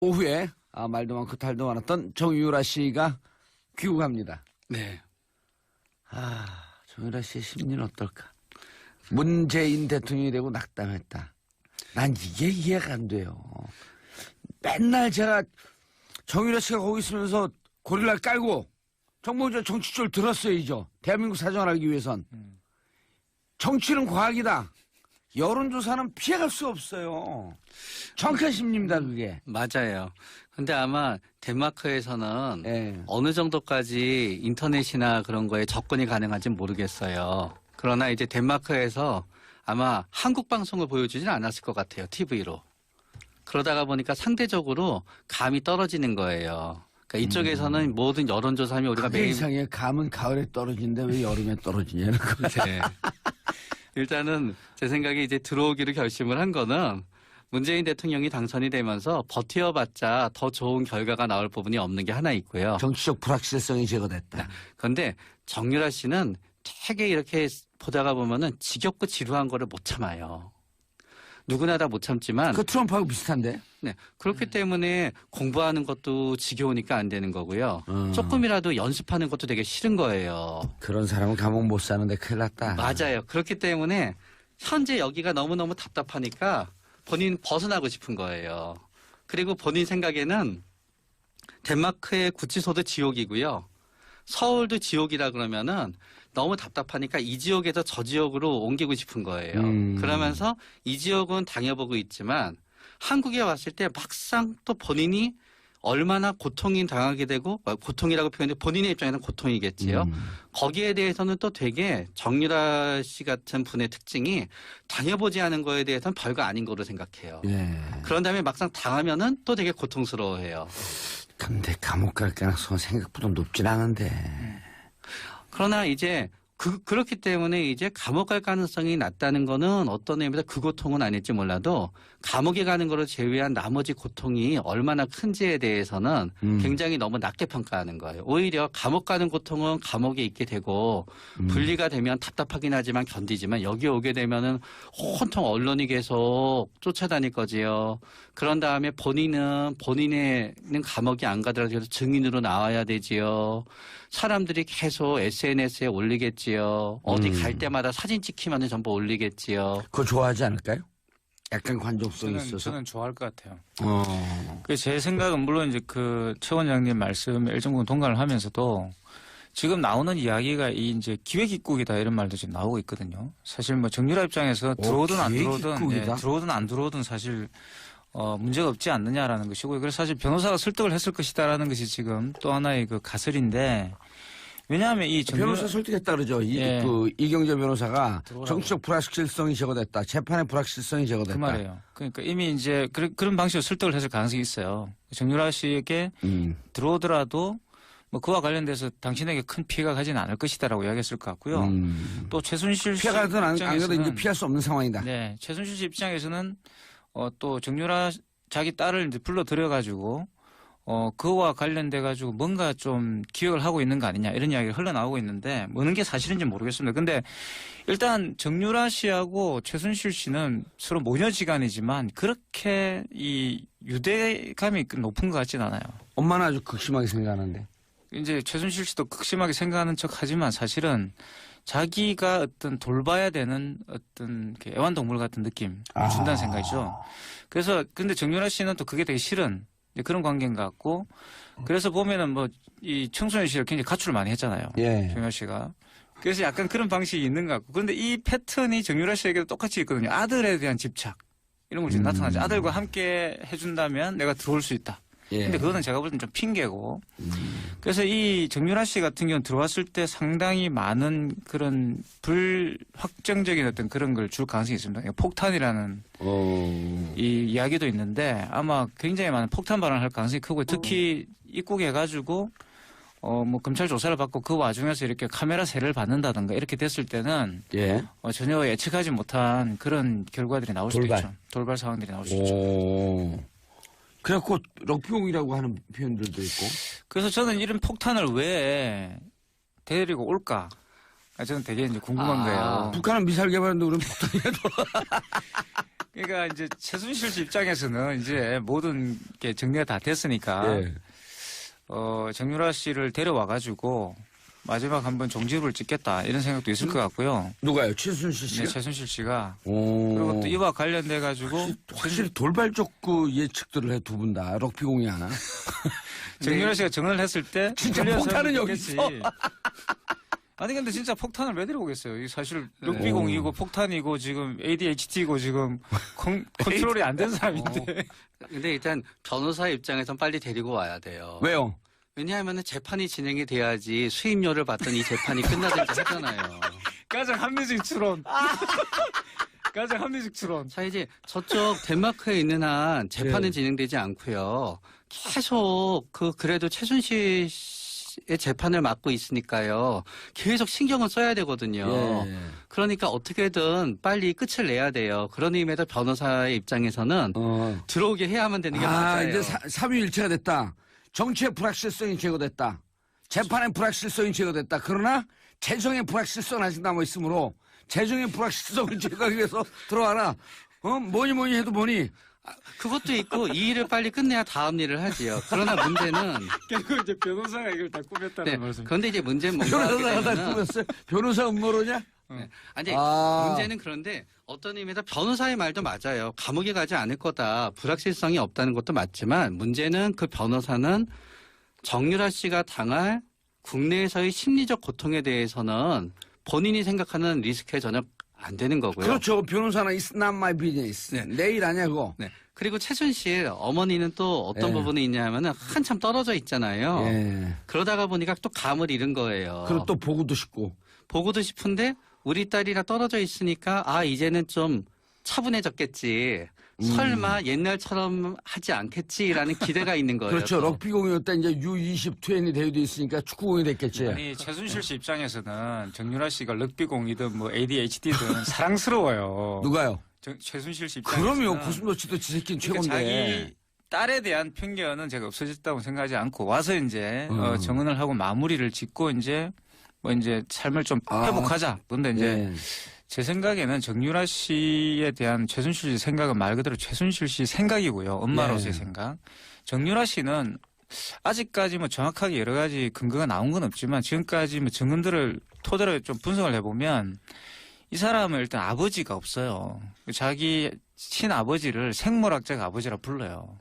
오후에 말도 많고 탈도 많았던 정유라 씨가 귀국합니다. 네. 정유라 씨의 심리는 어떨까? 문재인 대통령이 되고 낙담했다. 난 이게 이해가 안 돼요. 맨날 제가 정유라 씨가 거기 있으면서 고릴라 깔고 정몽준 정치적으로 들었어야죠. 대한민국 사정을 알기 위해선. 정치는 과학이다. 여론조사는 피해갈 수 없어요. 정확한 심리입니다, 그게. 맞아요. 근데 아마 덴마크에서는 예. 어느 정도까지 인터넷이나 그런 거에 접근이 가능한지는 모르겠어요. 그러나 이제 덴마크에서 아마 한국 방송을 보여주지는 않았을 것 같아요. TV로. 그러다가 보니까 상대적으로 감이 떨어지는 거예요. 그러니까 이쪽에서는 모든 여론조사하면 우리가 그게 매일 이상해. 감은 가을에 떨어지는데 왜 여름에 떨어지냐는 거. 네. 일단은 제 생각에 이제 들어오기로 결심을 한 거는 문재인 대통령이 당선이 되면서 버텨봤자 더 좋은 결과가 나올 부분이 없는 게 하나 있고요. 정치적 불확실성이 제거됐다. 그런데 정유라 씨는 되게 이렇게 보다가 보면은 지겹고 지루한 거를 못 참아요. 누구나 다 못 참지만 그 트럼프하고 비슷한데? 네, 그렇기 때문에 공부하는 것도 지겨우니까 안 되는 거고요. 조금이라도 연습하는 것도 되게 싫은 거예요. 그런 사람은 감옥 못 사는데 큰일 났다. 맞아요. 그렇기 때문에 현재 여기가 너무너무 답답하니까 본인 벗어나고 싶은 거예요. 그리고 본인 생각에는 덴마크의 구치소도 지옥이고요. 서울도 지옥이라 그러면은 너무 답답하니까 이 지역에서 저 지역으로 옮기고 싶은 거예요. 그러면서 이 지역은 당해보고 있지만 한국에 왔을 때 막상 또 본인이 얼마나 고통이 당하게 되고 고통이라고 표현해 본인의 입장에서는 고통이겠지요. 거기에 대해서는 또 되게 정유라 씨 같은 분의 특징이 당해보지 않은 거에 대해서는 별거 아닌 거로 생각해요. 예. 그런 다음에 막상 당하면은 또 되게 고통스러워해요. 근데 감옥 갈 가능성은 생각보다 높진 않은데. 그러나 이제 그렇기 때문에 이제 감옥 갈 가능성이 낮다는 거는 어떤 의미에서 그 고통은 아닐지 몰라도 감옥에 가는 거를 제외한 나머지 고통이 얼마나 큰지에 대해서는 굉장히 너무 낮게 평가하는 거예요. 오히려 감옥 가는 고통은 감옥에 있게 되고 분리가 되면 답답하긴 하지만 견디지만 여기 오게 되면은 온통 언론이 계속 쫓아다닐 거지요. 그런 다음에 본인은 감옥이 안 가더라도 증인으로 나와야 되지요. 사람들이 계속 SNS에 올리겠지요. 어디 갈 때마다 사진 찍히면 전부 올리겠지요. 그거 좋아하지 않을까요? 약간 관종성이 있어서. 저는 좋아할 것 같아요. 어. 제 생각은 물론 이제 최 원장님 말씀에 일정 동감을 하면서도 지금 나오는 이야기가 이제 기획 입국이다 이런 말도 지금 나오고 있거든요. 사실 뭐 정유라 입장에서 들어오든 안 들어오든 들어오든 안 들어오든 사실 문제가 없지 않느냐라는 것이고, 그래서 사실 변호사가 설득을 했을 것이다라는 것이 지금 또 하나의 그 가설인데, 왜냐하면 이 변호사 설득했다 그러죠. 예. 이경재 변호사가 들어오라고. 정치적 불확실성이 제거됐다. 재판의 불확실성이 제거됐다. 그 말이에요. 그러니까 이미 이제 그런 방식으로 설득을 했을 가능성이 있어요. 정유라 씨에게 들어오더라도 뭐 그와 관련돼서 당신에게 큰 피해가 가지는 않을 것이다라고 이야기했을 것 같고요. 또 최순실 씨 피해가든 안 가든 입장에서는 이제 피할 수 없는 상황이다. 네, 최순실 씨 입장에서는 또 정유라 자기 딸을 이제 불러들여가지고 그와 관련돼가지고 뭔가 좀 기획을 하고 있는 거 아니냐 이런 이야기가 흘러나오고 있는데 어느 게 사실인지 모르겠습니다. 근데 일단 정유라 씨하고 최순실 씨는 서로 모녀지간이지만 그렇게 이 유대감이 높은 것 같진 않아요. 엄마는 아주 극심하게 생각하는데. 이제 최순실 씨도 극심하게 생각하는 척 하지만 사실은 자기가 어떤 돌봐야 되는 어떤 애완동물 같은 느낌을 준다는 생각이죠. 그래서 근데 정유라 씨는 또 그게 되게 싫은 그런 관계인 것 같고, 그래서 보면은 뭐 이 청소년 시절 굉장히 가출을 많이 했잖아요. 예. 정유라 씨가. 그래서 약간 그런 방식이 있는 것 같고, 그런데 이 패턴이 정유라 씨에게도 똑같이 있거든요. 아들에 대한 집착 이런 걸 지금 나타나죠. 아들과 함께 해준다면 내가 들어올 수 있다. 예. 근데 그거는 제가 볼 때는 좀 핑계고. 그래서 이 정유라 씨 같은 경우는 들어왔을 때 상당히 많은 그런 불확정적인 어떤 그런 걸 줄 가능성이 있습니다. 폭탄이라는 이 이야기도 있는데 아마 굉장히 많은 폭탄 발언을 할 가능성이 크고, 특히 입국해가지고 뭐 검찰 조사를 받고 그 와중에서 이렇게 카메라 세례를 받는다든가 이렇게 됐을 때는 예. 전혀 예측하지 못한 그런 결과들이 나올 수도 있죠. 돌발 상황들이 나올 수 있죠. 그래갖고 럭비공이라고 하는 표현들도 있고. 그래서 저는 이런 폭탄을 왜 데리고 올까? 저는 되게 이제 궁금한 거예요. 북한은 미사일 개발했는데 우리는 폭탄이라도. 그러니까 이제 최순실 씨 입장에서는 이제 모든 게 정리가 다 됐으니까 예. 정유라 씨를 데려와가지고 마지막 한번 종지부를 찍겠다 이런 생각도 있을 것 같고요. 누가요? 최순실 네, 씨가? 최순실 씨가 오. 그리고 또 이와 관련돼 가지고 확실히 돌발적 그 예측들을 해 두 분 다. 럭비공이 하나. 정유라 씨가 정언을 했을 때 진짜 틀려서 폭탄은 여기 있겠지. 있어. 아니 근데 진짜 폭탄을 왜 데려오겠어요? 이게 사실 네. 럭비공이고 폭탄이고 지금 ADHD고 지금 컨트롤이 안 된 사람인데. 근데 일단 변호사 입장에선 빨리 데리고 와야 돼요. 왜요? 왜냐하면 재판이 진행이 돼야지 수임료를 받던 이 재판이 끝나든지 하잖아요. 가장 합리적 추론. 가장 합리적 추론. 자, 이제 저쪽 덴마크에 있는 한 재판은 네. 진행되지 않고요. 계속 그래도 최순실 씨의 재판을 맡고 있으니까요. 계속 신경을 써야 되거든요. 예. 그러니까 어떻게든 빨리 끝을 내야 돼요. 그런 의미에서 변호사의 입장에서는 들어오게 해야만 되는 게 맞아요. 이제 삼위일체가 됐다. 정치의 불확실성이 제거됐다. 재판의 불확실성이 제거됐다. 그러나 재정의 불확실성은 아직 남아있으므로 재정의 불확실성을 제거하기 위해서 들어와라. 뭐니 해도 뭐니. 그것도 있고 이 일을 빨리 끝내야 다음 일을 하지요. 그러나 문제는 결국 이제 변호사가 이걸 다 꾸몄다는 네, 말씀. 그런데 이제 문제는 뭔가 하게 변호사가 다 되면은 꾸몄어요? 변호사 음모론이야? 네. 아니 아. 문제는 그런데 어떤 의미에서 변호사의 말도 맞아요. 감옥에 가지 않을 거다. 불확실성이 없다는 것도 맞지만 문제는 그 변호사는 정유라 씨가 당할 국내에서의 심리적 고통에 대해서는 본인이 생각하는 리스크에 전혀 안 되는 거고요. 그렇죠. 변호사는 it's not my business. 네. 내일 아냐고. 네. 그리고 최순실 어머니는 또 어떤 예. 부분이 있냐면은 한참 떨어져 있잖아요. 예. 그러다가 보니까 또 감을 잃은 거예요. 그리고 또 보고도 싶고. 보고도 싶은데 우리 딸이랑 떨어져 있으니까 이제는 좀 차분해졌겠지. 설마 옛날처럼 하지 않겠지라는 기대가 있는 거예요. 그렇죠. 또. 럭비공이었다 이제 U20 대회도 있으니까 축구공이 됐겠지. 아니 최순실 씨 입장에서는 정유라 씨가 럭비공이든 뭐 ADHD든 사랑스러워요. 누가요? 최순실 씨 입장에서는. 그럼요. 고슴도치도 지새끼는 그러니까 최고인데. 자기 딸에 대한 편견은 제가 없어졌다고 생각하지 않고 와서 이제 어. 정언을 하고 마무리를 짓고 이제 뭐 이제 삶을 좀 회복하자. 그런데 이제 예. 제 생각에는 정유라 씨에 대한 최순실 씨 생각은 말 그대로 최순실 씨 생각이고요. 엄마로서의 네. 생각. 정유라 씨는 아직까지 뭐 정확하게 여러 가지 근거가 나온 건 없지만 지금까지 뭐 증언들을 토대로 좀 분석을 해보면 이 사람은 일단 아버지가 없어요. 자기 친아버지를 생물학적 아버지라 불러요.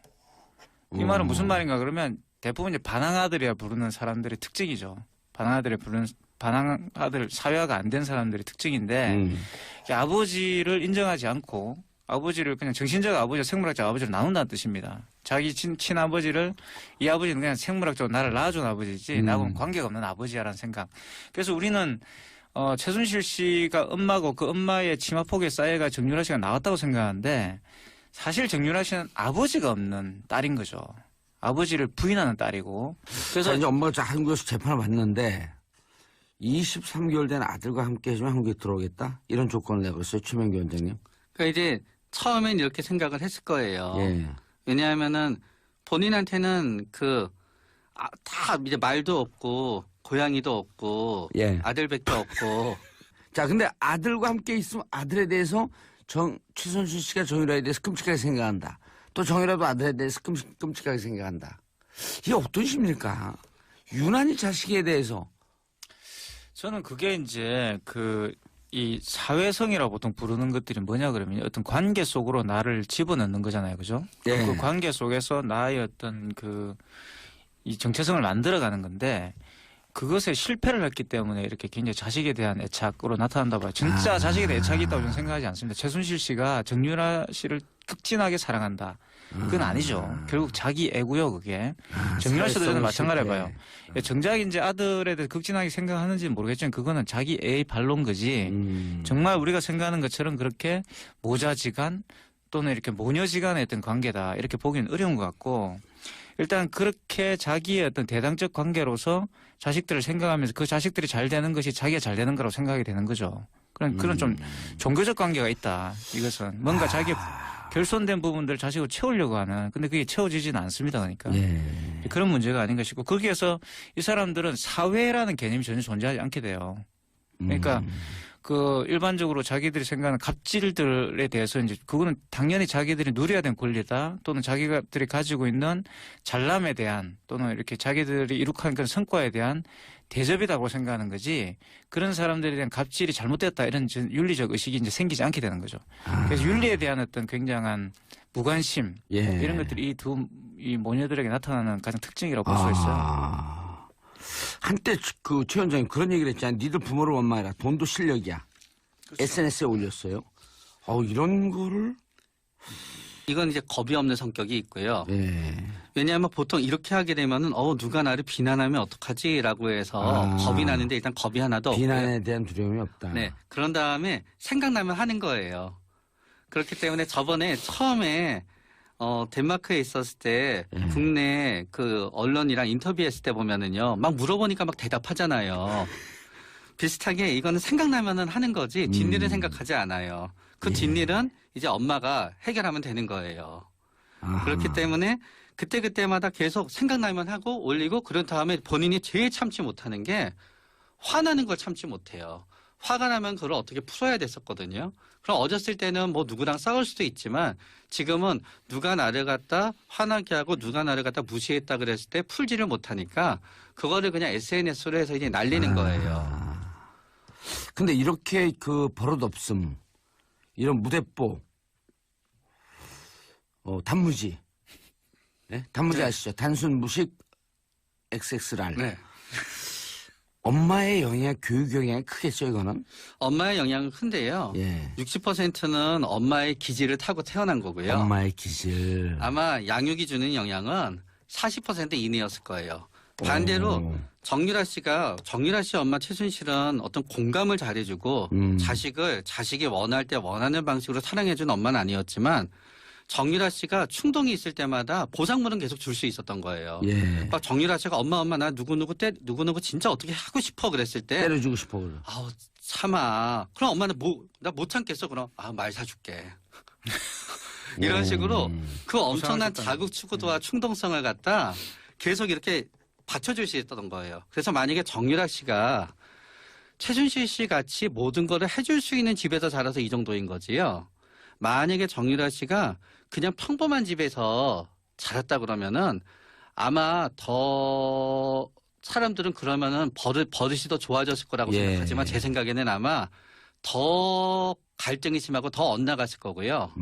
이 말은 무슨 말인가 그러면 대부분 이제 반항아들이라 부르는 사람들의 특징이죠. 반항아들 사회화가 안 된 사람들의 특징인데 아버지를 인정하지 않고 아버지를 그냥 정신적 아버지와 생물학적 아버지로 나눈다는 뜻입니다. 자기 친아버지를 이 아버지는 그냥 생물학적으로 나를 낳아준 아버지지 나하고는 관계가 없는 아버지야라는 생각. 그래서 우리는 최순실 씨가 엄마고 그 엄마의 치마폭에 쌓여가 정유라 씨가 나왔다고 생각하는데 사실 정유라 씨는 아버지가 없는 딸인 거죠. 아버지를 부인하는 딸이고. 그래서 이제 엄마가 한국에서 재판을 받는데 23개월 된 아들과 함께 해주면 한국에 들어오겠다? 이런 조건을 내걸었어요. 최명기 원장님. 그러니까 이제 처음엔 이렇게 생각을 했을 거예요. 예. 왜냐하면은 본인한테는 다 이제 말도 없고 고양이도 없고 예. 아들밖에 없고 자, 근데 아들과 함께 있으면 아들에 대해서 최순실 씨가 정유라에 대해서 끔찍하게 생각한다. 또 정유라도 아들에 대해서 끔찍하게 생각한다. 이게 어떤 심리일까? 유난히 자식에 대해서. 저는 그게 이제 이 사회성이라고 보통 부르는 것들이 뭐냐 그러면 어떤 관계 속으로 나를 집어넣는 거잖아요. 그죠? 예. 그 관계 속에서 나의 어떤 이 정체성을 만들어가는 건데 그것에 실패를 했기 때문에 이렇게 굉장히 자식에 대한 애착으로 나타난다 봐요. 진짜 자식에 대한 애착이 있다고 저는 생각하지 않습니다. 최순실 씨가 정유라 씨를 극진하게 사랑한다. 그건 아니죠. 결국 자기 애고요, 그게. 정유라 씨도 마찬가지로 봐요. 정작 이제 아들에 대해 극진하게 생각하는지는 모르겠지만 그거는 자기 애의 반론 거지. 정말 우리가 생각하는 것처럼 그렇게 모자지간 또는 이렇게 모녀지간의 어떤 관계다. 이렇게 보기는 어려운 것 같고 일단 그렇게 자기의 어떤 대당적 관계로서 자식들을 생각하면서 그 자식들이 잘 되는 것이 자기가 잘 되는 거라고 생각이 되는 거죠. 그런 좀 종교적 관계가 있다. 이것은 뭔가 자기 결손된 부분들을 자식으로 채우려고 하는 근데 그게 채워지지는 않습니다. 그러니까 예. 그런 문제가 아닌가 싶고 거기에서 이 사람들은 사회라는 개념이 전혀 존재하지 않게 돼요. 그러니까 그 일반적으로 자기들이 생각하는 갑질들에 대해서 이제 그거는 당연히 자기들이 누려야 되는 권리다 또는 자기들이 가지고 있는 잘남에 대한 또는 이렇게 자기들이 이룩한 그런 성과에 대한 대접이라고 생각하는 거지 그런 사람들에 대한 갑질이 잘못됐다 이런 윤리적 의식이 이제 생기지 않게 되는 거죠. 그래서 윤리에 대한 어떤 굉장한 무관심 이런 것들이 이 모녀들에게 나타나는 가장 특징이라고 볼 수 있어요. 한때 그 최 원장님 그런 얘기를 했잖아요. 니들 부모를 원망해라. 돈도 실력이야. 그렇죠. SNS에 올렸어요. 이런 거를 이건 이제 겁이 없는 성격이 있고요. 네. 왜냐하면 보통 이렇게 하게 되면은 누가 나를 비난하면 어떡하지라고 해서 겁이 나는데 일단 겁이 하나도 없고요. 비난에 대한 두려움이 없다. 네. 그런 다음에 생각나면 하는 거예요. 그렇기 때문에 저번에 처음에 덴마크에 있었을 때 국내 그 언론이랑 인터뷰했을 때 보면은요. 막 물어보니까 막 대답하잖아요. 비슷하게 이거는 생각나면은 하는 거지 뒷일은 생각하지 않아요. 그 뒷일은 이제 엄마가 해결하면 되는 거예요. 그렇기 때문에 그때그때마다 계속 생각나면 하고 올리고 그런 다음에 본인이 제일 참지 못하는 게 화나는 걸 참지 못해요. 화가 나면 그걸 어떻게 풀어야 됐었거든요. 그럼 어렸을 때는 뭐 누구랑 싸울 수도 있지만 지금은 누가 나를 갖다 화나게 하고 누가 나를 갖다 무시했다 그랬을 때 풀지를 못하니까 그거를 그냥 SNS로 해서 이제 날리는 거예요. 근데 이렇게 그 버릇없음, 이런 무대뽀, 단무지. 네? 단무지 아시죠? 단순 무식 XXR. 네. 엄마의 영향, 교육 영향이 크겠죠, 이거는? 엄마의 영향은 큰데요. 예. 60%는 엄마의 기질을 타고 태어난 거고요. 엄마의 기질. 아마 양육이 주는 영향은 40% 이내였을 거예요. 반대로 정유라 씨 엄마 최순실은 어떤 공감을 잘해주고 자식이 원할 때 원하는 방식으로 사랑해준 엄마는 아니었지만 정유라 씨가 충동이 있을 때마다 보상물은 계속 줄 수 있었던 거예요. 예. 막 정유라 씨가 엄마 나 누구누구 진짜 어떻게 하고 싶어 그랬을 때 때려주고 싶어, 그래. 참아. 그럼 엄마는 나 못 참겠어. 그럼 말 사줄게. 이런 식으로 그 엄청난 자극 추구도와 충동성을 갖다 계속 이렇게 받쳐줄 수 있었던 거예요. 그래서 만약에 정유라 씨가 최순실 씨 같이 모든 거를 해줄 수 있는 집에서 자라서 이 정도인 거지요. 만약에 정유라 씨가 그냥 평범한 집에서 자랐다 그러면은 아마 더 사람들은 그러면은 버릇이 더 좋아졌을 거라고 생각하지만 제 생각에는 아마 더 갈등이 심하고 더 엇나갔을 거고요.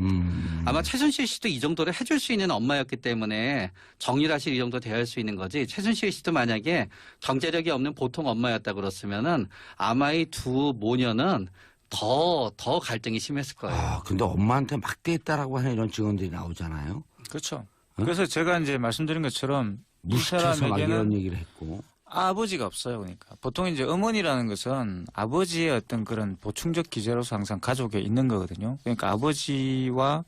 아마 최순실 씨도 이 정도를 해줄 수 있는 엄마였기 때문에 정유라 씨 이 정도 대할 수 있는 거지. 최순실 씨도 만약에 경제력이 없는 보통 엄마였다 그랬으면은 아마 이 두 모녀는 더 갈등이 심했을 거예요. 근데 엄마한테 막대했다라고 하는 이런 증언들이 나오잖아요. 그렇죠. 그래서 제가 이제 말씀드린 것처럼 이 무시해서 막 이런 사람에게는 얘기를 했고. 아버지가 없어요. 그러니까 보통 이제 어머니라는 것은 아버지의 어떤 그런 보충적 기제로서 항상 가족에 있는 거거든요. 그러니까 아버지와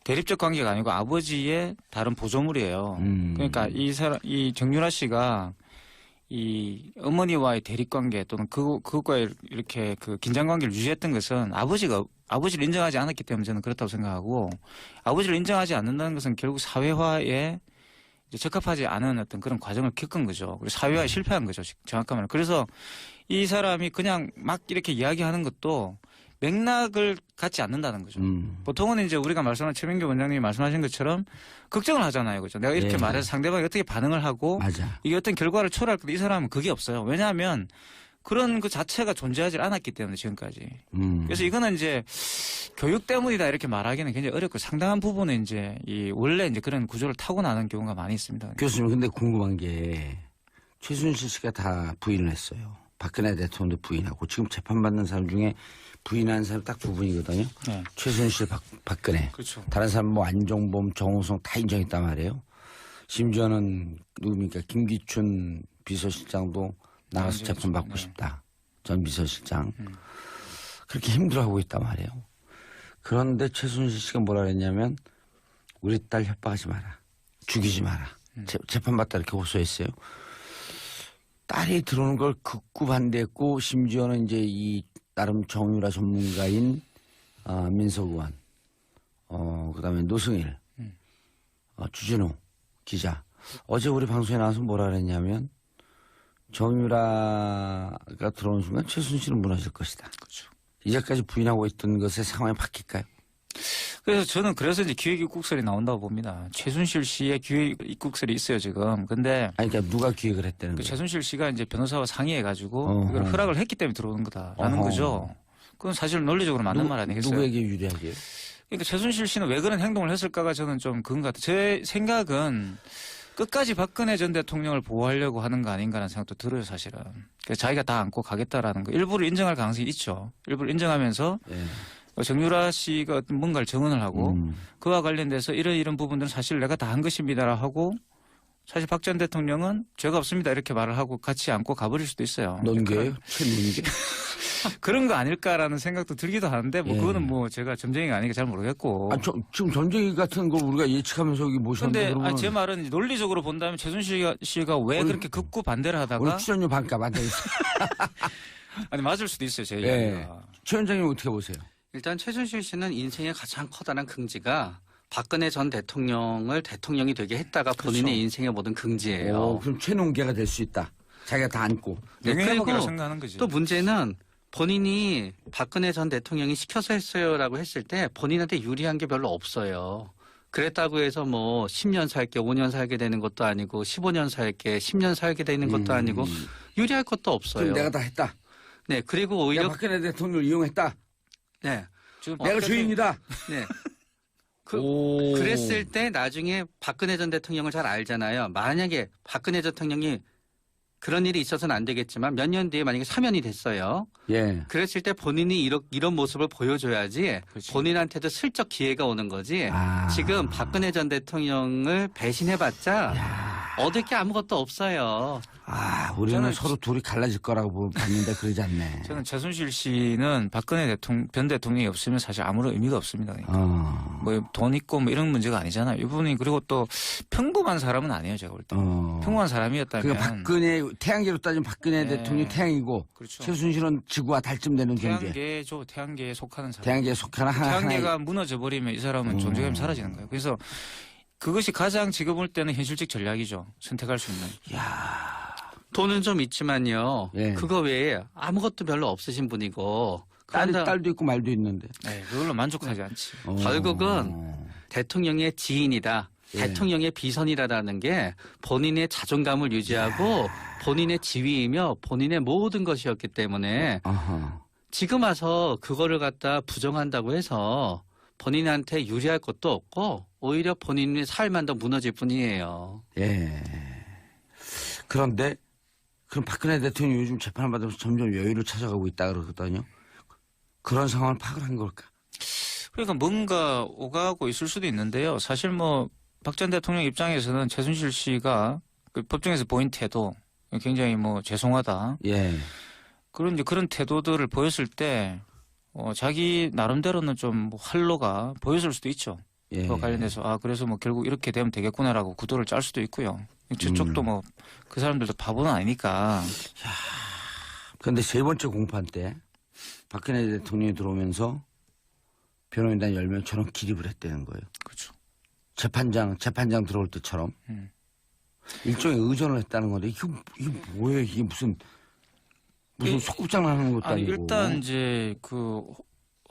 대립적 관계가 아니고 아버지의 다른 보조물이에요. 그러니까 이 정유라 씨가 이 어머니와의 대립 관계 또는 그것과 이렇게 그 긴장 관계를 유지했던 것은 아버지를 인정하지 않았기 때문에 저는 그렇다고 생각하고 아버지를 인정하지 않는다는 것은 결국 사회화에 적합하지 않은 어떤 그런 과정을 겪은 거죠. 그리고 사회화에 실패한 거죠. 정확한 말로. 그래서 이 사람이 그냥 막 이렇게 이야기하는 것도 맥락을 갖지 않는다는 거죠. 보통은 이제 우리가 말씀한 최민규 원장님이 말씀하신 것처럼 걱정을 하잖아요. 그죠? 내가 이렇게 말해서 상대방이 어떻게 반응을 하고 맞아. 이게 어떤 결과를 초래할 건데 이 사람은 그게 없어요. 왜냐하면 그런 그 자체가 존재하지 않았기 때문에 지금까지. 그래서 이거는 이제 교육 때문이다 이렇게 말하기는 굉장히 어렵고 상당한 부분은 이제 원래 이제 그런 구조를 타고나는 경우가 많이 있습니다. 교수님, 근데 궁금한 게 최순실 씨가 다 부인을 했어요. 박근혜 대통령도 부인하고 지금 재판받는 사람 중에 부인하는 사람 딱 두 분이거든요. 네. 최순실, 박근혜. 그렇죠. 다른 사람 뭐 안종범, 정우성 다 인정했단 말이에요. 심지어는 누굽니까 김기춘 비서실장도 나가서 재판받고 싶다. 전 비서실장. 그렇게 힘들어하고 있단 말이에요. 그런데 최순실 씨가 뭐라 그랬냐면 우리 딸 협박하지 마라. 죽이지 마라. 재판받다 이렇게 호소했어요. 딸이 들어오는 걸 극구 반대했고 심지어는 이제 이 나름 정유라 전문가인 민석의원, 그다음에 노승일, 주진우 기자 어제 우리 방송에 나와서 뭐라 그랬냐면 정유라가 들어온 순간 최순실은 무너질 것이다. 그렇죠. 이제까지 부인하고 있던 것의 상황이 바뀔까요? 그래서 저는 그래서 이제 기획 입국설이 나온다고 봅니다. 최순실 씨의 기획 입국설이 있어요 지금. 근데 아니 그러니까 누가 기획을 했다는 그 거예요? 최순실 씨가 이제 변호사와 상의해가지고 어허. 이걸 허락을 했기 때문에 들어오는 거다라는 어허. 거죠. 그건 사실 논리적으로 맞는 말 아니겠어요? 누구에게 유리하게? 그러니까 최순실 씨는 왜 그런 행동을 했을까가 저는 좀 그런 것 같아요. 제 생각은 끝까지 박근혜 전 대통령을 보호하려고 하는 거 아닌가라는 생각도 들어요, 사실은. 그러니까 자기가 다 안고 가겠다라는 거. 일부를 인정할 가능성이 있죠. 일부를 인정하면서 예. 정유라 씨가 어떤 뭔가를 증언을 하고 그와 관련돼서 이런 부분들은 사실 내가 다 한 것입니다라 하고 사실 박 전 대통령은 죄가 없습니다 이렇게 말을 하고 같이 안고 가버릴 수도 있어요. 논개요? 최논개? 그런 거 아닐까라는 생각도 들기도 하는데 뭐 예. 그거는 뭐 제가 점쟁이가 아니니까 잘 모르겠고. 아, 지금 전쟁이 같은 걸 우리가 예측하면서 여기 모셨는데 근데 그러면 제 말은 이제 논리적으로 본다면 최순실 씨가 왜 오늘- 그렇게 극구 반대를 오늘 하다가 출연료 반값 안 되겠어. 아니 맞을 수도 있어요 제 예. 이야기가. 최 원장님 어떻게 보세요? 일단 최순실 씨는 인생의 가장 커다란 긍지가 박근혜 전 대통령을 대통령이 되게 했다가 본인의 인생의 모든 긍지예요. 그럼 최논개가 될 수 있다. 자기가 다 안고. 네, 명예회복이라고 그리고 생각하는 거지. 또 문제는 본인이 박근혜 전 대통령이 시켜서 했어요라고 했을 때 본인한테 유리한 게 별로 없어요. 그랬다고 해서 뭐 10년 살게 5년 살게 되는 것도 아니고 15년 살게 10년 살게 되는 것도 아니고 유리할 것도 없어요. 그럼 내가 다 했다. 네, 그리고 내가 오히려 박근혜 대통령을 이용했다. 네, 지금 내가 주인이다. 네. 오. 그랬을 때 나중에 박근혜 전 대통령을 잘 알잖아요. 만약에 박근혜 전 대통령이 그런 일이 있어서는 안 되겠지만 몇 년 뒤에 만약에 사면이 됐어요. 예. 그랬을 때 본인이 이런 모습을 보여줘야지 그렇지. 본인한테도 슬쩍 기회가 오는 거지. 아. 지금 박근혜 전 대통령을 배신해봤자 얻을 게 아무것도 없어요. 아, 우리는 저는 서로 둘이 갈라질 거라고 봤는데 그러지 않네. 저는 최순실 씨는 박근혜 전 대통령이 없으면 사실 아무런 의미가 없습니다. 그러니까. 뭐 돈 있고 뭐 이런 문제가 아니잖아요. 이분이 그리고 또 평범한 사람은 아니에요. 제가 볼 때. 평범한 사람이었다면. 그러니까 박근혜 태양계로 따지면 박근혜 네. 대통령이 태양이고 그렇죠. 최순실은 지구와 달쯤 되는 존재. 태양계죠. 태양계에 속하는 사람. 태양계에 속하는 태양계가 하나의 무너져 버리면 이 사람은 존재감이 사라지는 거예요. 그래서 그것이 가장 지금 볼 때는 현실적 전략이죠. 선택할 수 있는. 돈은 좀 있지만요. 예. 그거 외에 아무것도 별로 없으신 분이고. 그런다- 딸도 있고 말도 있는데. 네, 그걸로 만족하지 않지. 결국은 대통령의 지인이다. 예. 대통령의 비선이라는 게 본인의 자존감을 유지하고 본인의 지위이며 본인의 모든 것이었기 때문에 아하. 지금 와서 그거를 갖다 부정한다고 해서 본인한테 유리할 것도 없고 오히려 본인의 삶만 더 무너질 뿐이에요. 예. 그런데 그럼 박근혜 대통령이 요즘 재판을 받으면서 점점 여유를 찾아가고 있다 그러거든요. 그런 상황을 파악을 한 걸까? 그러니까 뭔가 오가고 있을 수도 있는데요. 사실 뭐 박 전 대통령 입장에서는 최순실 씨가 그 법정에서 보인 태도 굉장히 뭐 죄송하다. 예. 그런 이제 그런 태도들을 보였을 때 자기 나름대로는 좀 활로가 보였을 수도 있죠. 예. 그와 관련돼서 그래서 뭐 결국 이렇게 되면 되겠구나라고 구도를 짤 수도 있고요. 저쪽도 뭐 그 사람들도 바보는 아니니까. 그런데 세 번째 공판 때 박근혜 대통령이 들어오면서 변호인단 10명처럼 기립을 했다는 거예요. 그렇죠. 재판장 들어올 때처럼 일종의 의존을 했다는 건데 이게 뭐예요? 이게 무슨 속꿉장난하는 것도 아니 아니고. 일단 이제 그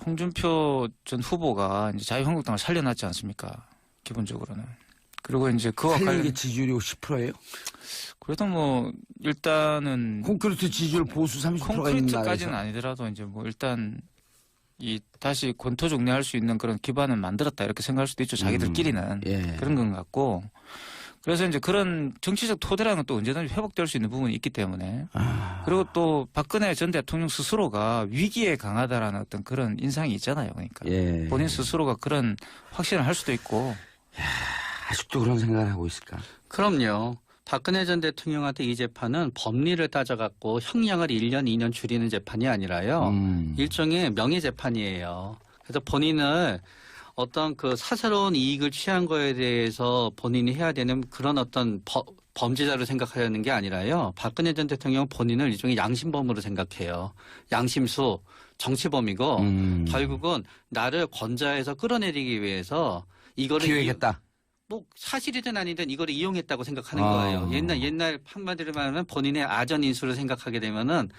홍준표 전 후보가 이제 자유한국당을 살려놨지 않습니까? 기본적으로는. 그리고 이제 그와 살리는 관련 게 지지율이 10%예요? 그래도 뭐 일단은 콘크리트 지지율 보수 30%가 있는 콘크리트까지는 나라에서. 아니더라도 이제 뭐 일단 이 다시 권토중례할 수 있는 그런 기반을 만들었다 이렇게 생각할 수도 있죠. 자기들끼리는 예. 그런 건 같고. 그래서 이제 그런 정치적 토대라는 건 또 언제든지 회복될 수 있는 부분이 있기 때문에 그리고 또 박근혜 전 대통령 스스로가 위기에 강하다라는 어떤 그런 인상이 있잖아요. 그러니까 예. 본인 스스로가 그런 확신을 할 수도 있고. 아직도 그런 생각을 하고 있을까? 그럼요. 박근혜 전 대통령한테 이 재판은 법리를 따져갖고 형량을 1년, 2년 줄이는 재판이 아니라요. 일종의 명예재판이에요. 그래서 본인을 어떤 그 사사로운 이익을 취한 거에 대해서 본인이 해야 되는 그런 어떤 범죄자로 생각하려는 게 아니라요. 박근혜 전 대통령은 본인을 일종의 양심범으로 생각해요. 양심수, 정치범이고 결국은 나를 권좌에서 끌어내리기 위해서 이거를 기획했다. 뭐 사실이든 아니든 이걸 이용했다고 생각하는 아. 거예요. 옛날 한마디로 말하면 본인의 아전 인수를 생각하게 되면은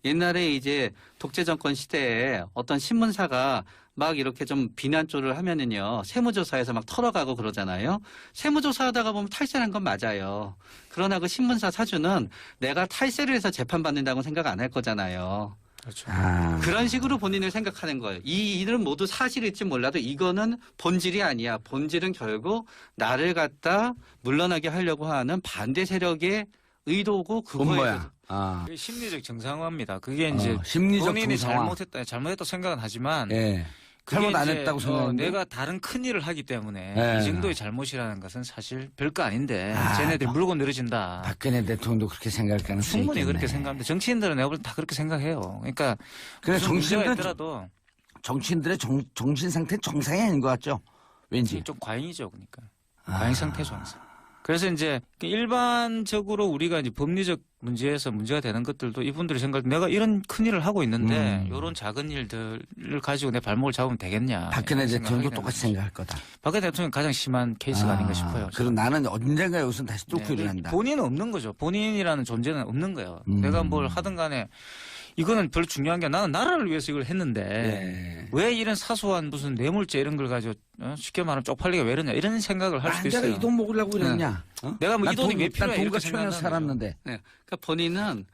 옛날에 이제 독재 정권 시대에 어떤 신문사가 막 이렇게 좀 비난조를 하면은요, 세무조사에서 막 털어가고 그러잖아요. 세무조사 하다가 보면 탈세한 건 맞아요. 그러나 그 신문사 사주는 내가 탈세를 해서 재판받는다고 생각 안 할 거잖아요. 그렇죠. 아. 그런 식으로 본인을 생각하는 거예요. 이 일은 모두 사실일지 몰라도 이거는 본질이 아니야. 본질은 결국 나를 갖다 물러나게 하려고 하는 반대 세력의 의도고 본 그거에 거야. 아. 그게 심리적 정상화입니다. 그게 이제 심리적 본인이 정상화. 잘못했다고 생각은 하지만 예. 그게 잘못 안 이제, 했다고 생각하는데 내가 다른 큰 일을 하기 때문에 네. 이 정도의 잘못이라는 것은 사실 별거 아닌데 아, 쟤네들이 물고 늘어진다. 박근혜 대통령도 그렇게 생각할 가능성이 충분히 있겠네. 그렇게 생각합니다. 정치인들은 내가 볼 때 다 그렇게 생각해요. 그러니까 그래, 무슨 문제가 정치인들은 있더라도 정치인들의 정신 상태 정상이 아닌 것 같죠? 왠지. 좀 과잉이죠, 그러니까 아. 과잉 상태죠 항상. 그래서 이제 일반적으로 우리가 이제 법리적 문제에서 문제가 되는 것들도 이분들이 생각할 때 내가 이런 큰 일을 하고 있는데 이런 작은 일들을 가지고 내 발목을 잡으면 되겠냐. 박근혜 이런 대통령도 생각하게 똑같이 되는 생각할 거다. 거죠. 박근혜 대통령이 가장 심한 케이스가 아닌가 싶어요. 그리고 나는 언젠가 여기서 다시 뚫고 네, 일어난다. 본인은 없는 거죠. 본인이라는 존재는 없는 거예요. 내가 뭘 하든 간에 이거는 별로 중요한 게 나는 나라를 위해서 이걸 했는데 예. 왜 이런 사소한 무슨 뇌물죄 이런 걸 가지고 쉽게 말하면 쪽팔리게 왜 이러냐 이런 생각을 할 수도 내가 있어요. 이 돈 먹으려고 그랬냐? 어? 내가 뭐 이 돈이 왜 필요해 난 돈과 이렇게 초연해서 생각하는 살았는데. 네. 그러니까 본인은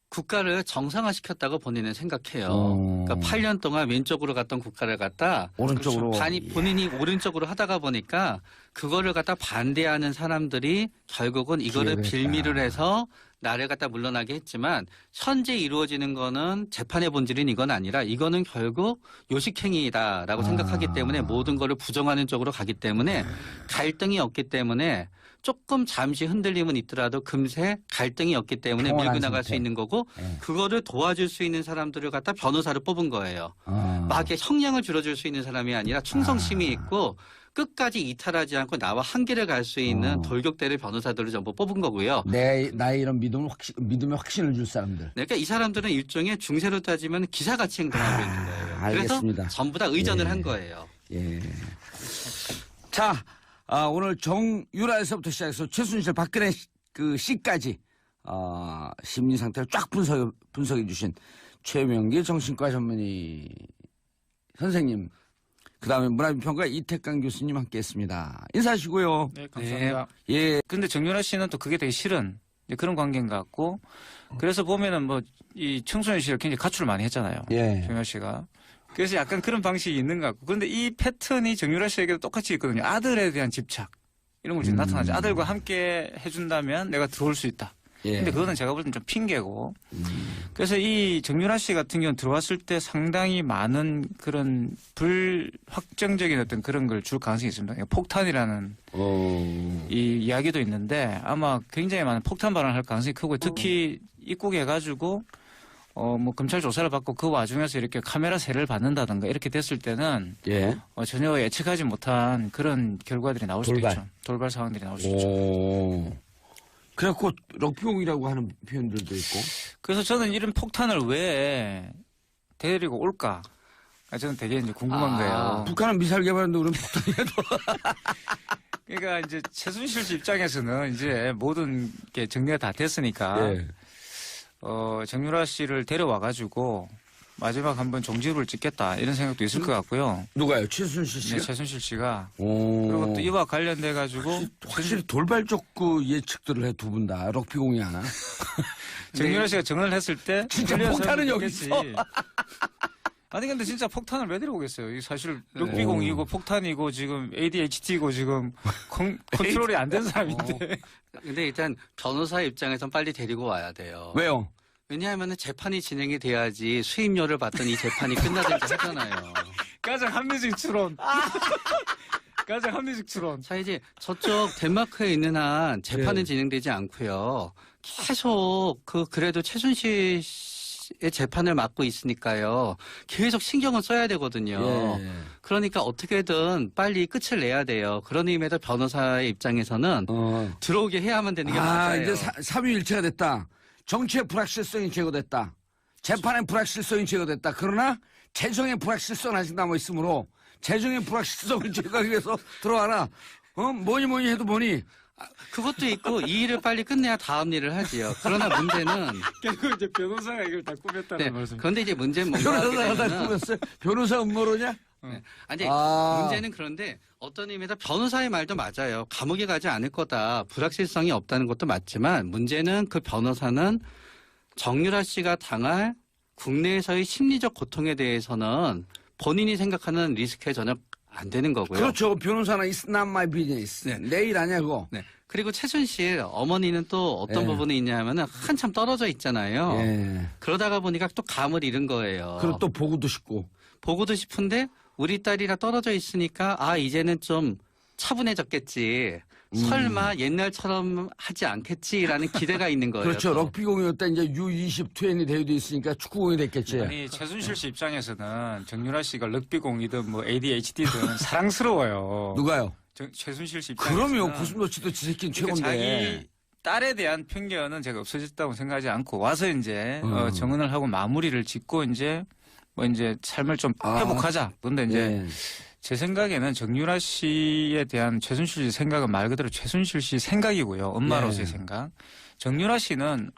국가를 정상화시켰다고 본인은 생각해요. 어. 그러니까 8년 동안 왼쪽으로 갔던 국가를 갖다 오른쪽으로. 본인이 오른쪽으로 하다가 보니까 그거를 갖다 반대하는 사람들이 결국은 이거를 기회를 빌미를 했다. 해서 나를 갖다 물러나게 했지만 현재 이루어지는 거는 재판의 본질인 이건 아니라 이거는 결국 요식행위다라고 생각하기 때문에 모든 거를 부정하는 쪽으로 가기 때문에 갈등이 없기 때문에 조금 잠시 흔들림은 있더라도 금세 갈등이 없기 때문에 평온한 밀고 나갈 상태. 수 있는 거고 네. 그거를 도와줄 수 있는 사람들을 갖다 변호사를 뽑은 거예요. 어. 막 이렇게 형량을 줄여줄 수 있는 사람이 아니라 충성심이 있고 끝까지 이탈하지 않고 나와 한계를 갈 수 있는 돌격대를 변호사들을 전부 뽑은 거고요. 나의 이런 믿음에 확신을 줄 사람들. 그러니까 이 사람들은 일종의 중세로 따지면 기사같이 행동하고 있는 거예요. 알겠습니다. 그래서 전부 다 의전을 예. 한 거예요. 예. 자, 오늘 정유라에서부터 시작해서 최순실, 박근혜 그 씨까지 심리 상태를 쫙 분석해 주신 최명기 정신과 전문의 선생님, 그 다음에 문화비평가 이태강 교수님 함께했습니다. 인사하시고요. 네, 감사합니다. 예. 근데 정윤아 씨는 또 그게 되게 싫은 이제 그런 관계인 것 같고 그래서 보면은 뭐 이 청소년 씨를 굉장히 가출을 많이 했잖아요. 예. 정윤아 씨가. 그래서 약간 그런 방식이 있는 것 같고 그런데 이 패턴이 정윤아 씨에게도 똑같이 있거든요. 아들에 대한 집착 이런 걸 지금 나타나죠. 아들과 함께 해준다면 내가 들어올 수 있다. 예. 근데 그거는 제가 볼 땐 좀 핑계고. 그래서 이 정윤아 씨 같은 경우는 들어왔을 때 상당히 많은 그런 불확정적인 어떤 그런 걸 줄 가능성이 있습니다. 그러니까 폭탄이라는 이 이야기도 있는데 아마 굉장히 많은 폭탄 발언을 할 가능성이 크고 특히 입국해가지고 뭐 검찰 조사를 받고 그 와중에서 이렇게 카메라 세례를 받는다든가 이렇게 됐을 때는 예. 전혀 예측하지 못한 그런 결과들이 나올 수도 돌발. 있죠. 돌발 상황들이 나올 수 있죠. 오. 그래갖고 럭비공이라고 하는 표현들도 있고. 그래서 저는 이런 폭탄을 왜 데리고 올까? 저는 되게 이제 궁금한 거예요. 북한은 미사일 개발하는데 우리는 폭탄이라도. 그러니까 이제 최순실 씨 입장에서는 이제 모든 게 정리가 다 됐으니까 예. 정유라 씨를 데려와가지고 마지막 한번 종지부를 찍겠다 이런 생각도 있을 것 같고요. 누가요? 최순실 네, 씨가? 최순실 씨가 오. 그리고 또 이와 관련돼 가지고 확실히 돌발적 그 예측들을 해 두 분 다. 럭비공이 하나. 정유라 씨가 정언을 했을 때 진짜 걸려서 폭탄은 여기 있겠지. 있어. 아니 근데 진짜 폭탄을 왜 데려오겠어요? 이 사실 네. 럭비공이고 폭탄이고 지금 ADHD고 지금 컨트롤이 안 된 사람인데. 근데 일단 변호사 입장에선 빨리 데리고 와야 돼요. 왜요? 왜냐하면 재판이 진행이 돼야지 수임료를 받던 이 재판이 끝나든지 하잖아요. 가장 합리적 추론. 가장 합리적 추론. 자, 이제 저쪽 덴마크에 있는 한 재판은 네. 진행되지 않고요. 계속 그래도 최순실 씨의 재판을 맡고 있으니까요. 계속 신경을 써야 되거든요. 예. 그러니까 어떻게든 빨리 끝을 내야 돼요. 그런 의미에서 변호사의 입장에서는 들어오게 해야만 되는 게 맞아요. 이제 삼위일체가 됐다. 정치의 불확실성이 제거됐다. 재판의 불확실성이 제거됐다. 그러나 재정의 불확실성은 아직 남아있으므로 재정의 불확실성을 제거하기 위해서 들어와라. 뭐니 해도 뭐니. 그것도 있고 이 일을 빨리 끝내야 다음 일을 하지요. 그러나 문제는 결국 이제 변호사가 이걸 다 꾸몄다는 네, 말씀. 그런데 이제 문제는 뭔가 하게 변호사가 다 되면은 꾸몄어요? 변호사 음모론이야? 네. 아니 아. 문제는 그런데 어떤 의미에서 변호사의 말도 맞아요. 감옥에 가지 않을 거다. 불확실성이 없다는 것도 맞지만 문제는 그 변호사는 정유라 씨가 당할 국내에서의 심리적 고통에 대해서는 본인이 생각하는 리스크에 전혀 안 되는 거고요. 그렇죠. 변호사는 it's not my business. 네. 내일 아냐고. 네. 그리고 최순실 어머니는 또 어떤 예. 부분이 있냐면은 한참 떨어져 있잖아요. 예. 그러다가 보니까 또 감을 잃은 거예요. 그리고 또 보고도 싶고. 보고도 싶은데 우리 딸이랑 떨어져 있으니까 아 이제는 좀 차분해졌겠지. 설마 옛날처럼 하지 않겠지라는 기대가 있는 거예요. 그렇죠. 또. 럭비공이었다 이제 U20 20 대회도 있으니까 축구공이 됐겠지. 아니 최순실 씨 입장에서는 정유라 씨가 럭비공이든 뭐 ADHD든 사랑스러워요. 누가요? 최순실 씨 입장에서는. 그럼요. 고슴도치도 지 새끼는 그러니까 최고인데. 자기 딸에 대한 편견은 제가 없어졌다고 생각하지 않고 와서 이제 음. 정언을 하고 마무리를 짓고 이제 뭐 이제 삶을 좀 회복하자. 그런데 이제 예. 제 생각에는 정유라 씨에 대한 최순실 씨 생각은 말 그대로 최순실 씨 생각이고요. 엄마로서의 네. 생각. 정유라 씨는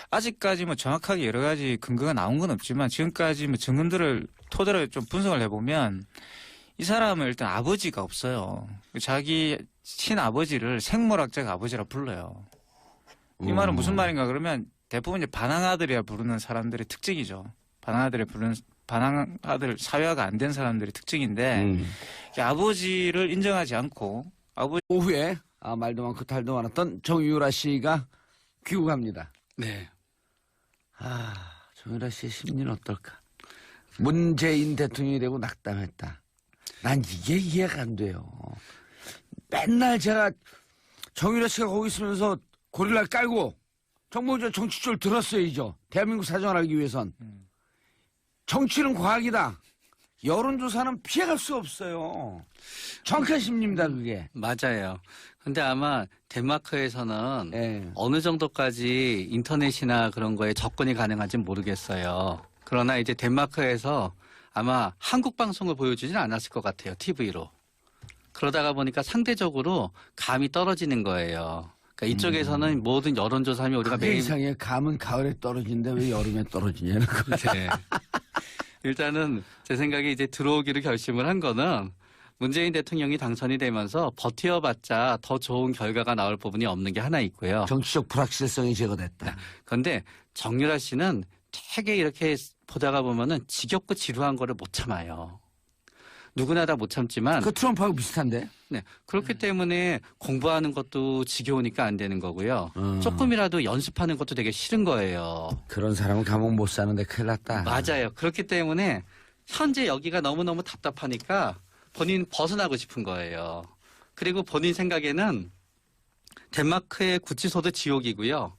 아직까지 뭐 정확하게 여러 가지 근거가 나온 건 없지만 지금까지 뭐 증언들을 토대로 좀 분석을 해보면 이 사람은 일단 아버지가 없어요. 자기 친아버지를 생물학적 아버지라 불러요. 이 말은 무슨 말인가 그러면 대부분 이제 반항아들이라 부르는 사람들의 특징이죠. 반항아들 사회화가 안 된 사람들의 특징인데 아버지를 인정하지 않고 오후에 말도 많고 탈도 많았던 정유라 씨가 귀국합니다. 네. 정유라 씨의 심리는 어떨까? 문재인 대통령이 되고 낙담했다. 난 이게 이해가 안 돼요. 맨날 제가 정유라 씨가 거기 있으면서 고릴라 깔고 정말 정치줄 들었어야죠. 대한민국 사정을 알기 위해선. 정치는 과학이다. 여론조사는 피해갈 수 없어요. 정확한 심리입니다, 그게. 맞아요. 근데 아마 덴마크에서는 예. 어느 정도까지 인터넷이나 그런 거에 접근이 가능한지는 모르겠어요. 그러나 이제 덴마크에서 아마 한국 방송을 보여주진 않았을 것 같아요. TV로. 그러다가 보니까 상대적으로 감이 떨어지는 거예요. 그러니까 이쪽에서는 모든 여론조사하면 우리가 그게 매일 이상해. 감은 가을에 떨어지는데 왜 여름에 떨어지냐는 거. 네. 일단은 제 생각에 이제 들어오기로 결심을 한 거는 문재인 대통령이 당선이 되면서 버텨봤자 더 좋은 결과가 나올 부분이 없는 게 하나 있고요. 정치적 불확실성이 제거됐다. 그런데 정유라 씨는 되게 이렇게 보다가 보면은 지겹고 지루한 거를 못 참아요. 누구나 다 못 참지만 그 트럼프하고 비슷한데? 네, 그렇기 때문에 공부하는 것도 지겨우니까 안 되는 거고요. 음. 조금이라도 연습하는 것도 되게 싫은 거예요. 그런 사람은 감옥 못 사는데 큰일 났다. 맞아요. 그렇기 때문에 현재 여기가 너무너무 답답하니까 본인 벗어나고 싶은 거예요. 그리고 본인 생각에는 덴마크의 구치소도 지옥이고요.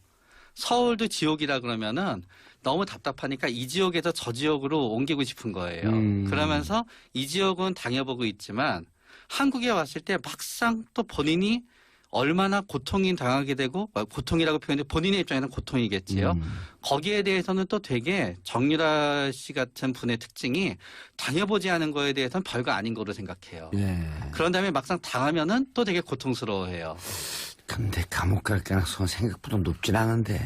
서울도 지옥이라 그러면은 너무 답답하니까 이 지역에서 저 지역으로 옮기고 싶은 거예요. 그러면서 이 지역은 당해보고 있지만 한국에 왔을 때 막상 또 본인이 얼마나 고통이 당하게 되고 고통이라고 표현해 본인의 입장에는 고통이겠지요. 거기에 대해서는 또 되게 정유라 씨 같은 분의 특징이 당해보지 않은 거에 대해서는 별거 아닌 거로 생각해요. 예. 그런 다음에 막상 당하면은 또 되게 고통스러워해요. 근데 감옥 갈 가능성은 생각보다 높진 않은데.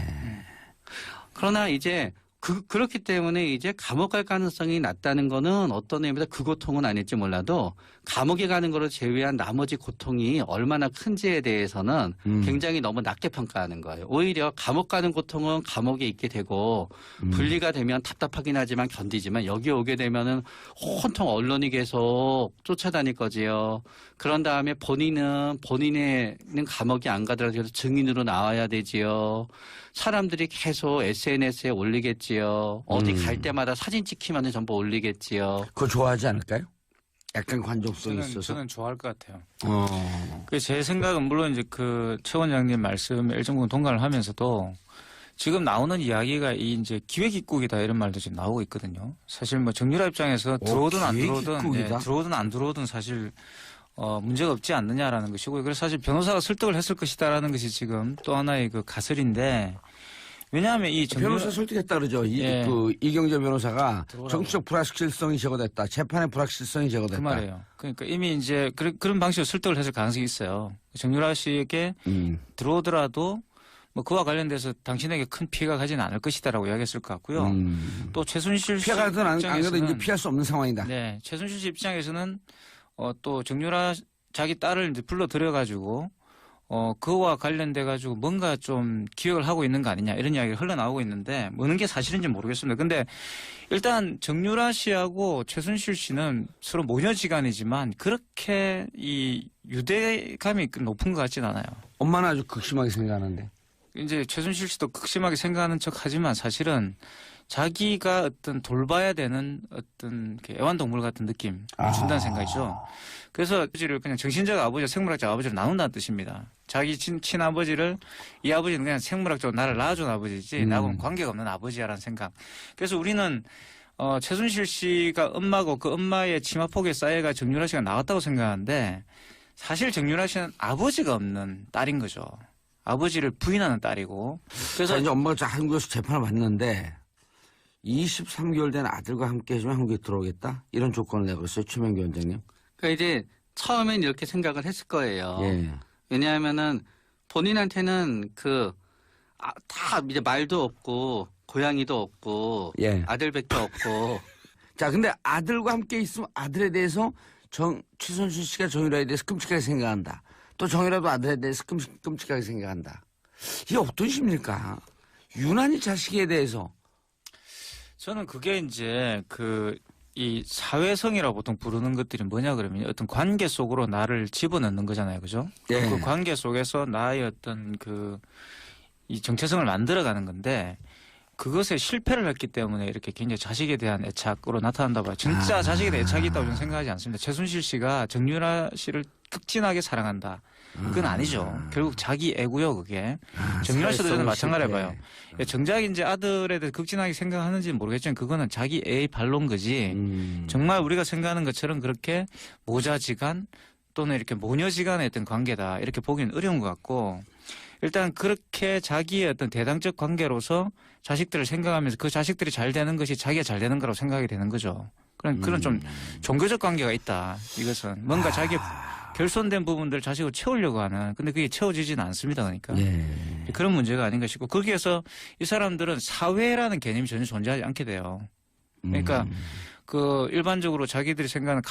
그러나 이제 그렇기 때문에 이제 감옥 갈 가능성이 낮다는 거는 어떤 의미에서 그 고통은 아닐지 몰라도 감옥에 가는 거를 제외한 나머지 고통이 얼마나 큰지에 대해서는 굉장히 너무 낮게 평가하는 거예요. 오히려 감옥 가는 고통은 감옥에 있게 되고 분리가 되면 답답하긴 하지만 견디지만 여기 오게 되면은 온통 언론이 계속 쫓아다닐 거지요. 그런 다음에 본인은 감옥이 안 가더라도 증인으로 나와야 되지요. 사람들이 계속 SNS에 올리겠지요. 어디 갈 때마다 사진 찍히면 전부 올리겠지요. 그거 좋아하지 않을까요? 약간 관종성이 있어서. 저는 좋아할 것 같아요. 어. 제 생각은 물론 이제 최 원장님 말씀에 일정 부분 동감을 하면서도 지금 나오는 이야기가 이제 기획입국이다 이런 말도 지금 나오고 있거든요. 사실 뭐 정유라 입장에서 들어오든 안 들어오든 들어오든 안 들어오든 사실 문제가 없지 않느냐라는 것이고요. 그래서 사실 변호사가 설득을 했을 것이다라는 것이 지금 또 하나의 그 가설인데 왜냐하면 이 변호사 설득했다 그러죠. 예. 이경재 변호사가 들어오라고. 정치적 불확실성이 제거됐다. 재판의 불확실성이 제거됐다. 그 말이에요. 그러니까 이미 이제 그런 방식으로 설득을 했을 가능성이 있어요. 정유라 씨에게 들어오더라도 뭐 그와 관련돼서 당신에게 큰 피해가 가지는 않을 것이다라고 이야기했을 것 같고요. 또 최순실 씨 피해가든 안 가든 이제 입장에서는 피할 수 없는 상황이다. 네, 최순실 씨 입장에서는 또 정유라 자기 딸을 이제 불러 들여가지고 그와 관련돼 가지고 뭔가 좀 기획을 하고 있는 거 아니냐 이런 이야기가 흘러나오고 있는데 어느 게 사실인지 모르겠습니다. 근데 일단 정유라 씨하고 최순실 씨는 서로 모녀지간이지만 그렇게 이 유대감이 높은 것 같진 않아요. 엄마는 아주 극심하게 생각하는데. 이제 최순실 씨도 극심하게 생각하는 척 하지만 사실은 자기가 어떤 돌봐야 되는 어떤 애완동물 같은 느낌을 준다는 생각이죠. 그래서 아버지를 그냥 정신적 아버지와 생물학적 아버지를 나눈다는 뜻입니다. 자기 친아버지를 이 아버지는 그냥 생물학적으로 나를 낳아준 아버지지 나하고는 관계가 없는 아버지야라는 생각. 그래서 우리는 최순실 씨가 엄마고 그 엄마의 치마폭에 쌓여가 정유라 씨가 나왔다고 생각하는데 사실 정유라 씨는 아버지가 없는 딸인 거죠. 아버지를 부인하는 딸이고. 그래서 이제 엄마가 한국에서 재판을 받는데 23개월 된 아들과 함께 해주면 한국에 들어오겠다? 이런 조건을 내걸었어요. 최명규 원장님. 그러니까 이제 처음엔 이렇게 생각을 했을 거예요. 예. 왜냐하면은 본인한테는 다 이제 말도 없고 고양이도 없고 예. 아들밖에 없고 자, 근데 아들과 함께 있으면 아들에 대해서 최순실 씨가 정유라에 대해서 끔찍하게 생각한다. 또 정유라도 아들에 대해서 끔찍하게 생각한다. 이게 어떤 심리일까? 유난히 자식에 대해서. 저는 그게 이제 이 사회성이라고 보통 부르는 것들이 뭐냐 그러면 어떤 관계 속으로 나를 집어넣는 거잖아요. 그죠? 예. 그 관계 속에서 나의 어떤 이 정체성을 만들어가는 건데 그것에 실패를 했기 때문에 이렇게 굉장히 자식에 대한 애착으로 나타난다 봐요. 진짜 자식에 대한 애착이 있다고 저는 생각하지 않습니다. 최순실 씨가 정유라 씨를 극진하게 사랑한다. 그건 아니죠. 결국 자기 애고요, 그게. 정유라 씨도 저는 마찬가지로 봐요. 정작 이제 아들에 대해 극진하게 생각하는지는 모르겠지만 그거는 자기 애의 발로인 거지. 정말 우리가 생각하는 것처럼 그렇게 모자지간 또는 이렇게 모녀지간의 어떤 관계다. 이렇게 보기는 어려운 것 같고 일단 그렇게 자기의 어떤 대당적 관계로서 자식들을 생각하면서 그 자식들이 잘 되는 것이 자기가 잘 되는 거라고 생각이 되는 거죠. 그런 좀 종교적 관계가 있다. 이것은 뭔가 자기 결손된 부분들을 자식으로 채우려고 하는 근데 그게 채워지지는 않습니다. 그러니까 그런 문제가 아닌가 싶고 거기에서 이 사람들은 사회라는 개념이 전혀 존재하지 않게 돼요. 그러니까 일반적으로 자기들이 생각하는